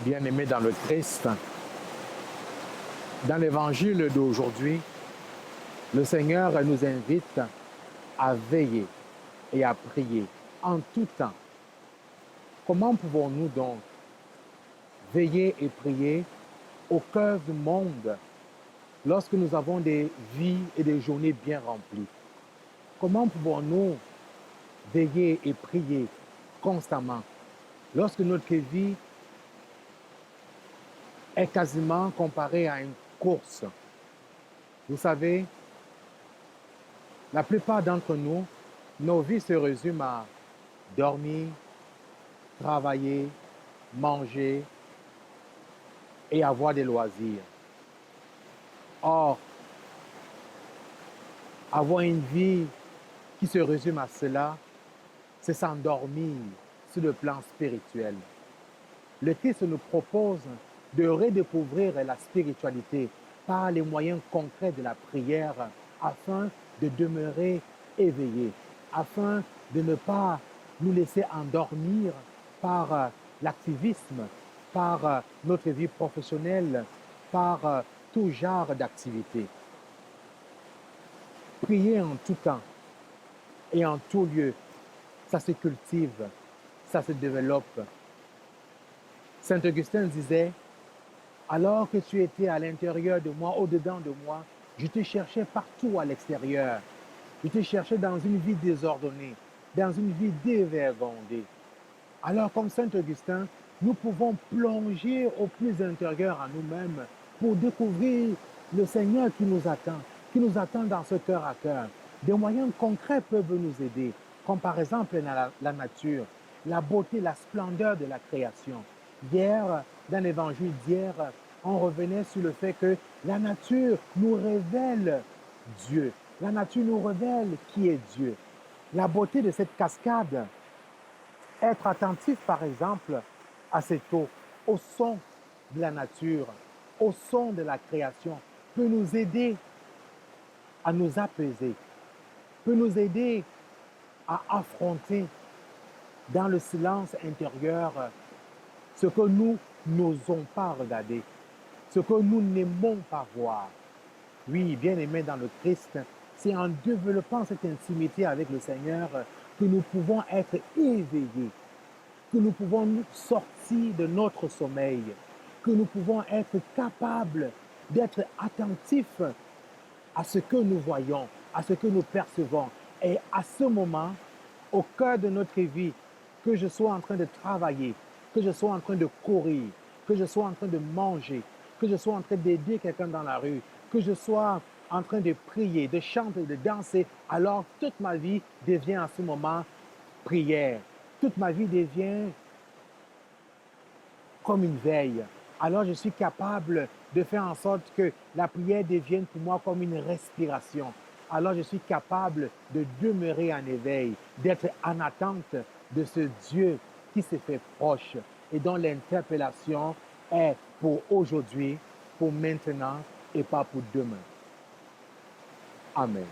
Bien-aimés dans le Christ, dans l'évangile d'aujourd'hui, le Seigneur nous invite à veiller et à prier en tout temps. Comment pouvons-nous donc veiller et prier au cœur du monde lorsque nous avons des vies et des journées bien remplies? Comment pouvons-nous veiller et prier constamment lorsque notre vie est quasiment comparée à une course? Vous savez, la plupart d'entre nous, nos vies se résument à dormir, travailler, manger et avoir des loisirs. Or, avoir une vie qui se résume à cela, c'est s'endormir sur le plan spirituel. Le Christ nous propose de redécouvrir la spiritualité par les moyens concrets de la prière afin de demeurer éveillés, afin de ne pas nous laisser endormir par l'activisme, par notre vie professionnelle, par tout genre d'activité. Prier en tout temps et en tout lieu, ça se cultive, ça se développe. Saint Augustin disait, alors que tu étais à l'intérieur de moi, au-dedans de moi, je te cherchais partout à l'extérieur. Je te cherchais dans une vie désordonnée, dans une vie dévergondée. Alors, comme Saint Augustin, nous pouvons plonger au plus intérieur en nous-mêmes pour découvrir le Seigneur qui nous attend dans ce cœur à cœur. Des moyens concrets peuvent nous aider, comme par exemple la nature, la beauté, la splendeur de la création. Hier, dans l'évangile d'hier, on revenait sur le fait que la nature nous révèle Dieu. La nature nous révèle qui est Dieu. La beauté de cette cascade, être attentif par exemple à cette eau, au son de la nature, au son de la création, peut nous aider à nous apaiser, peut nous aider à affronter dans le silence intérieur ce que nous n'osons pas regarder, ce que nous n'aimons pas voir. Oui, bien-aimés dans le Christ, c'est en développant cette intimité avec le Seigneur que nous pouvons être éveillés, que nous pouvons sortir de notre sommeil, que nous pouvons être capables d'être attentifs à ce que nous voyons, à ce que nous percevons. Et à ce moment, au cœur de notre vie, que je sois en train de travailler, que je sois en train de courir, que je sois en train de manger, que je sois en train d'aider quelqu'un dans la rue, que je sois en train de prier, de chanter, de danser, alors toute ma vie devient à ce moment prière. Toute ma vie devient comme une veille. Alors je suis capable de faire en sorte que la prière devienne pour moi comme une respiration. Alors je suis capable de demeurer en éveil, d'être en attente de ce Dieu qui s'est fait proche et dont l'interpellation est pour aujourd'hui, pour maintenant et pas pour demain. Amen.